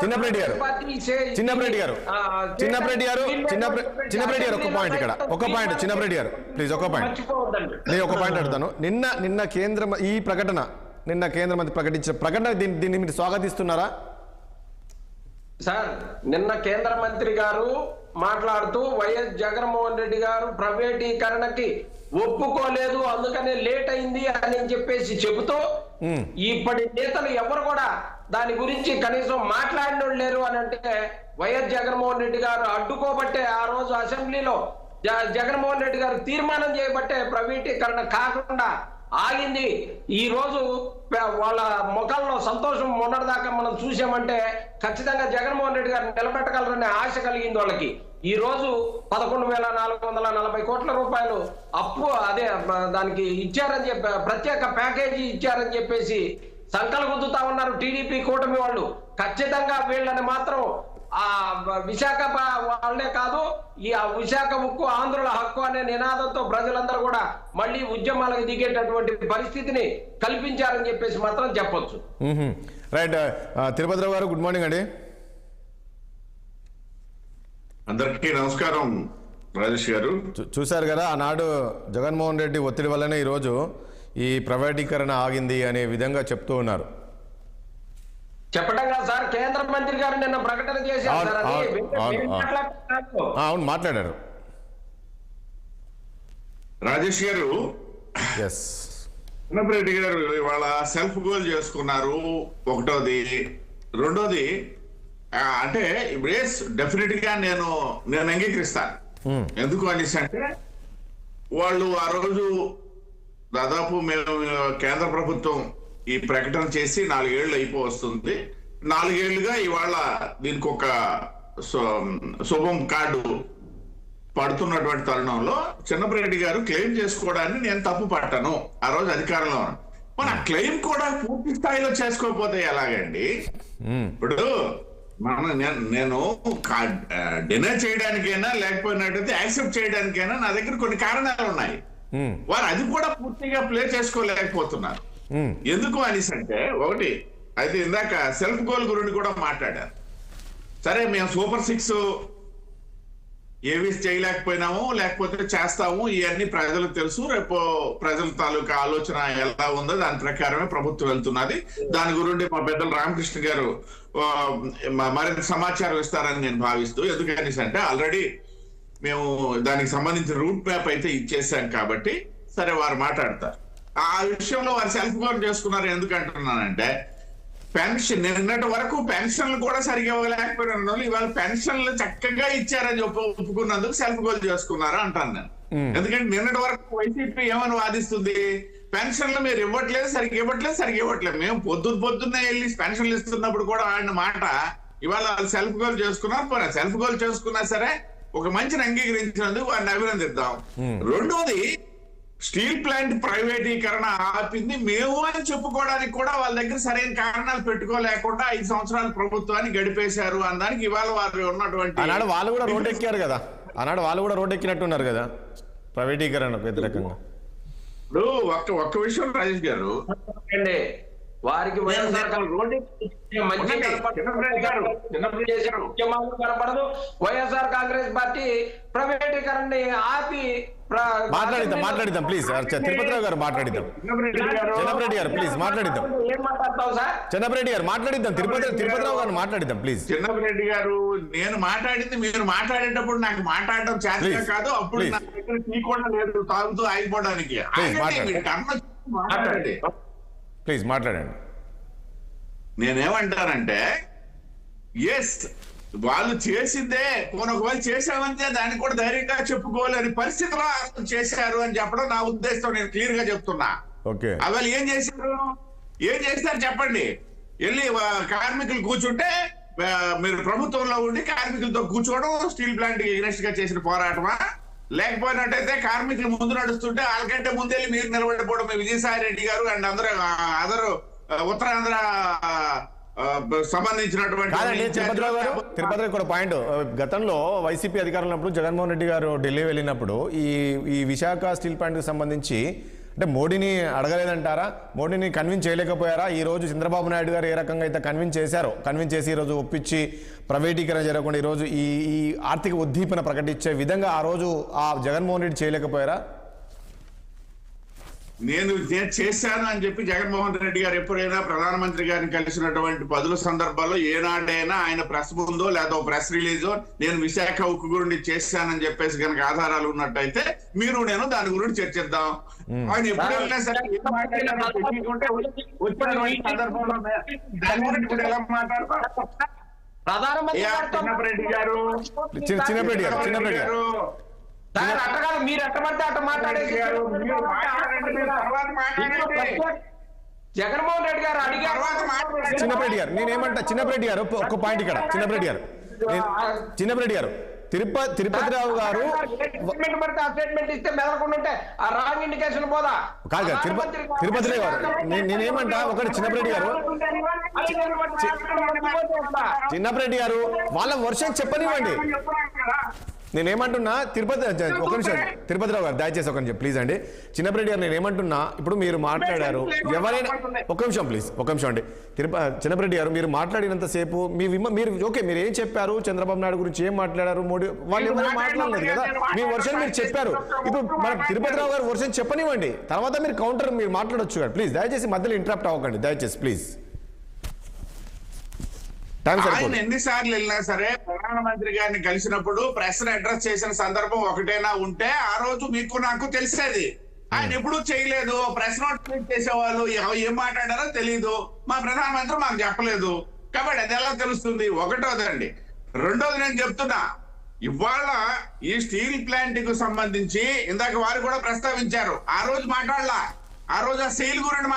చిన్నప్రెడ్డి గారు ఒక పాయింట్ ఇక్కడ చిన్నప్రెడ్డి గారు ప్లీజ్ ఒక పాయింట్ నేను ఒక పాయింట్ అడుగుతాను. నిన్న కేంద్ర మంత్రి ప్రకటించిన ప్రకటన దీన్ని మీరు స్వాగతిస్తున్నారా? సార్, నిన్న కేంద్ర మంత్రి గారు మాట్లాడుతూ వైఎస్ జగన్మోహన్ రెడ్డి గారు ప్రైవేటీకరణకి ఒప్పుకోలేదు, అందుకనే లేట్ అయింది అని చెప్పేసి చెబుతూ ఇప్పటి నేతలు ఎవరు కూడా దాని గురించి కనీసం మాట్లాడినోళ్ళు లేరు అని అంటే వైఎస్ జగన్మోహన్ రెడ్డి గారు అడ్డుకోబట్టే ఆ రోజు అసెంబ్లీలో జగన్మోహన్ రెడ్డి గారు తీర్మానం చేయబట్టే ప్రైవేటీకరణ కాకుండా ఆగింది. ఈ రోజు వాళ్ళ ముఖాల్లో సంతోషం మొన్నటిదాకా మనం చూసామంటే ఖచ్చితంగా జగన్మోహన్ రెడ్డి గారు నిలబెట్టగలరనే ఆశ కలిగింది వాళ్ళకి. ఈ రోజు 11,440 కోట్ల రూపాయలు అప్పు దానికి ఇచ్చారని చెప్పి ప్రత్యేక ప్యాకేజీ ఇచ్చారని చెప్పేసి సంకలు గుద్దుతా ఉన్నారు టీడీపీ కూటమి వాళ్ళు. ఖచ్చితంగా వీళ్ళని మాత్రం ఆ విశాఖ వాళ్ళే కాదు, ఈ విశాఖ ఉక్కు ఆంధ్రుల హక్కు అనే నినాదంతో ప్రజలందరూ కూడా మళ్ళీ ఉద్యమాలకు దిగేటటువంటి పరిస్థితిని కల్పించారని చెప్పేసి మాత్రం చెప్పొచ్చు. రైట్. తిరుపతిరావు గారు గుడ్ మార్నింగ్ అండి. అందరికీ నమస్కారం. రాజేష్ గారు చూశారు కదా, ఆనాడు జగన్మోహన్ రెడ్డి ఒత్తిడి వల్లనే ఈరోజు ఈ ప్రైవేటీకరణ ఆగింది అనే విధంగా చెప్తూ ఉన్నారు. చెప్పడం కాదు సార్, కేంద్ర మంత్రి గారు నిన్న ప్రకటన చేశారు. అవును, మాట్లాడారు రాజేష్ గారు. చిన్నప్రెడ్డి గారు ఇవాళ సెల్ఫ్ గోల్ చేసుకున్నారు. ఒకటోది. రెండోది అంటే డెఫినెట్ గా నేను అంగీకరిస్తాను. ఎందుకు అనేసి అంటే వాళ్ళు ఆ రోజు దాదాపు మేము కేంద్ర ప్రభుత్వం ఈ ప్రకటన చేసి 4 ఏళ్ళు అయిపోతుంది. 4 ఏళ్లుగా ఇవాళ దీనికి ఒక శుభం కార్డు పడుతున్నటువంటి తరుణంలో చిన్నప్రెడ్డి గారు క్లెయిమ్ చేసుకోవడాన్ని నేను తప్పు పట్టాను. ఆ రోజు అధికారంలో మన క్లెయిమ్ కూడా పూర్తి స్థాయిలో చేసుకోకపోతే ఎలాగండి? ఇప్పుడు నేను డినై చేయడానికైనా లేకపోయినట్టయితే యాక్సెప్ట్ చేయడానికైనా నా దగ్గర కొన్ని కారణాలు ఉన్నాయి. వారు అది కూడా పూర్తిగా ప్లే చేసుకోలేకపోతున్నారు. ఎందుకు అనేసి అంటే ఒకటి అయితే ఇందాక సెల్ఫ్ గోల్ గురించి కూడా మాట్లాడారు. సరే, మేము సూపర్ 6 ఏవి చేయలేకపోయినాము, లేకపోతే చేస్తాము, ఇవన్నీ ప్రజలకు తెలుసు. రేపు ప్రజల తాలూకా ఆలోచన ఎలా ఉందో దాని ప్రకారమే ప్రభుత్వం వెళ్తున్నది. దాని గురించి మా పెద్దలు రామకృష్ణ గారు మరింత సమాచారం ఇస్తారని నేను భావిస్తూ, ఎందుకనేసి అంటే ఆల్రెడీ మేము దానికి సంబంధించిన రూట్ మ్యాప్ అయితే ఇచ్చేసాం కాబట్టి సరే వారు మాట్లాడతారు. ఆ విషయంలో వారు సెల్ఫ్ గోల్ చేసుకున్నారు. ఎందుకంటున్నానంటే పెన్షన్ నిన్నటి వరకు పెన్షన్లు కూడా సరిగా ఇవ్వలేకపోయిన వాళ్ళు ఇవాళ పెన్షన్లు చక్కగా ఇచ్చారని ఒప్పుకున్నందుకు సెల్ఫ్ గోల్ చేసుకున్నారు అంటాను నేను. ఎందుకంటే నిన్నటి వరకు వైసీపీ ఏమని వాదిస్తుంది, పెన్షన్లు మీరు సరిగ్గా ఇవ్వట్లేదు. మేము పొద్దున్నే వెళ్ళి పెన్షన్లు ఇస్తున్నప్పుడు కూడా ఆయన మాట ఇవాళ వాళ్ళు సెల్ఫ్ గోల్ చేసుకున్నారు. సెల్ఫ్ గోల్ చేసుకున్నా సరే ఒక మంచిని అంగీకరించినందుకు వారిని అభినందిద్దాం. రెండోది, స్టీల్ ప్లాంట్ ప్రైవేటీకరణ ఆపింది మేము అని చెప్పుకోవడానికి కూడా వాళ్ళ దగ్గర సరైన కారణాలు పెట్టుకోలేకుండా 5 సంవత్సరాలు ప్రభుత్వాన్ని గడిపేశారు అనడానికి ఇవాళ వారు ఉన్నటువంటి వాళ్ళు కూడా రోడ్ ఎక్కారు కదా, వాళ్ళు కూడా రోడ్ ఎక్కినట్టున్నారు కదా ప్రైవేటీకరణ వ్యతిరేకంగా. ఇప్పుడు ఒక్క విషయం రాజేష్ గారు, వారికి కనపడదు. వైఎస్ఆర్ కాంగ్రెస్ పార్టీ ప్రైవేటీకరణని ఆపి మాట్లాడిద్దాం ప్లీజ్. తిరుపతిరావు గారు మాట్లాడిద్దాం. చిన్నప్రెడ్డి గారు ప్లీజ్ మాట్లాడిద్దాం. ఏం మాట్లాడతావు సార్? చిన్నప్రెడ్డి గారు మాట్లాడిద్దాం. తిరుపతిరావు గారు మాట్లాడిద్దాం ప్లీజ్. చిన్నప్రెడ్డి గారు, నేను మాట్లాడింది మీరు మాట్లాడేటప్పుడు నాకు మాట్లాడడం చేత కాదు. అప్పుడు నా దగ్గర టీ కూడా లేదు తాగుతూ ఆగిపోవడానికి. ప్లీజ్ మాట్లాడండి. నేనేమంటానంటే ఎస్, వాళ్ళు చేసిందే ఒకవేళ చేశామంటే దాన్ని కూడా ధైర్యంగా చెప్పుకోలేని పరిస్థితిలో చేశారు అని చెప్పడం నా ఉద్దేశం. నేను క్లియర్ గా చెప్తున్నా. అవి ఏం చేస్తారు చెప్పండి? వెళ్ళి కార్మికులు కూర్చుంటే మీరు ప్రభుత్వంలో ఉండి కార్మికులతో కూర్చోవడం స్టీల్ ప్లాంట్ ఎగ్నెస్ట్ గా చేసిన పోరాటమా? లేకపోయినట్టయితే కార్మికులు ముందు నడుస్తుంటే వాళ్ళకంటే ముందెళ్ళి మీరు నిలబడిపోవడం విజయసాయి రెడ్డి గారు అండ్ అందరూ ఉత్తరాంధ్ర సంబంధించినటువంటి తిరుపతి కూడా పాయింట్. గతంలో వైసీపీ అధికారంలో ఉన్నప్పుడు జగన్మోహన్ రెడ్డి గారు ఢిల్లీ వెళ్ళినప్పుడు ఈ విశాఖ స్టీల్ ప్లాంట్ కి సంబంధించి అంటే మోడీని అడగలేదంటారా? మోడీని కన్విన్స్ చేయలేకపోయారా? ఈ రోజు చంద్రబాబు నాయుడు గారు ఏ రకంగా అయితే కన్విన్స్ చేశారో, కన్విన్స్ చేసి ఈరోజు ఒప్పించి ప్రైవేటీకరణ జరగకుండా ఈరోజు ఈ ఆర్థిక ఉద్దీపన ప్రకటించే విధంగా ఆ రోజు ఆ జగన్మోహన్ రెడ్డి చేయలేకపోయారా? నేను చేశాను అని చెప్పి జగన్మోహన్ రెడ్డి గారు ఎప్పుడైనా ప్రధానమంత్రి గారిని కలిసినటువంటి పదుల సందర్భాల్లో ఏనాడైనా ఆయన ప్రెస్ ముందో లేదా ప్రెస్ రిలీజో నేను విశాఖ ఉక్కు గురించి చేశానని చెప్పేసి కనుక ఆధారాలు ఉన్నట్టయితే మీరు నేను దాని గురించి చర్చిద్దాం. ఆయన ఎప్పుడైనా సరే వచ్చినటువంటి సందర్భంలో దాని గురించి కూడా ఎలా మాట్లాడతారు? చిన్నప్పరెడ్డి గారు సార్ అట్టగారు మీరు ఎట్టబడితే అట్ట మాట్లాడేసి జగన్మోహన్ రెడ్డి గారు అడిగారు. చిన్నప్పరెడ్డి గారు నేనేమంటా, చిన్నప్పరెడ్డి గారు ఒక్క పాయింట్ ఇక్కడ, చిన్నప్పరెడ్డి గారు తిరుపతి రావు గారు స్టేట్మెంట్ ఇస్తే మెదలకుండా ఉంటే ఆ రాంగ్ ఇండికేషన్ పోదా కాదు తిరుపతి రావు గారు నేనేమంటా, ఒకటి చిన్నప్పరెడ్డి గారు వాళ్ళ వర్షం చెప్పనివ్వండి. నేనేమంటున్నా ఒక నిమిషం తిరుపతిరావు గారు దయచేసి ఒక నిమిషం ప్లీజ్ అండి. చిన్నప్పరెడ్డి గారు నేనేమంటున్నా, ఇప్పుడు మీరు మాట్లాడారు, ఎవరైనా ఒక నిమిషం అండి. చిన్నప్పరెడ్డి గారు మీరు మాట్లాడినంతసేపు మీరు ఓకే, మీరు ఏం చెప్పారు, చంద్రబాబు నాయుడు గురించి ఏం మాట్లాడారు, మోడీ వాళ్ళు ఎవరు మాట్లాడలేదు కదా, మీ వర్షన్ మీరు చెప్పారు. ఇప్పుడు మన తిరుపతిరావు గారు వర్షన్ చెప్పనివ్వండి, తర్వాత మీరు కౌంటర్ మీరు మాట్లాడొచ్చు కదా. ప్లీజ్ దయచేసి మధ్యలో ఇంటరప్ట్ అవ్వకండి దయచేసి ప్లీజ్. ఆయన ఎన్నిసార్లు వెళ్ళినా సరే ప్రధానమంత్రి గారిని కలిసినప్పుడు ప్రెస్ అడ్రస్ చేసిన సందర్భం ఒకటైనా ఉంటే ఆ రోజు మీకు నాకు తెలిసేది. ఆయన ఎప్పుడూ చేయలేదు. ప్రెస్ నోట్ చేసేవాళ్ళు ఏం మాట్లాడారో తెలియదు, మా ప్రధానమంత్రి మాకు చెప్పలేదు. కాబట్టి అది ఎలా తెలుస్తుంది? ఒకటోదండి. రెండోది నేను చెప్తున్నా, ఇవాళ ఈ స్టీల్ ప్లాంట్ కు సంబంధించి ఇందాక వారు కూడా ప్రస్తావించారు. ఆ రోజు మాట్లాడలా, ఆ రోజు ఆ సెయిల్ గురించి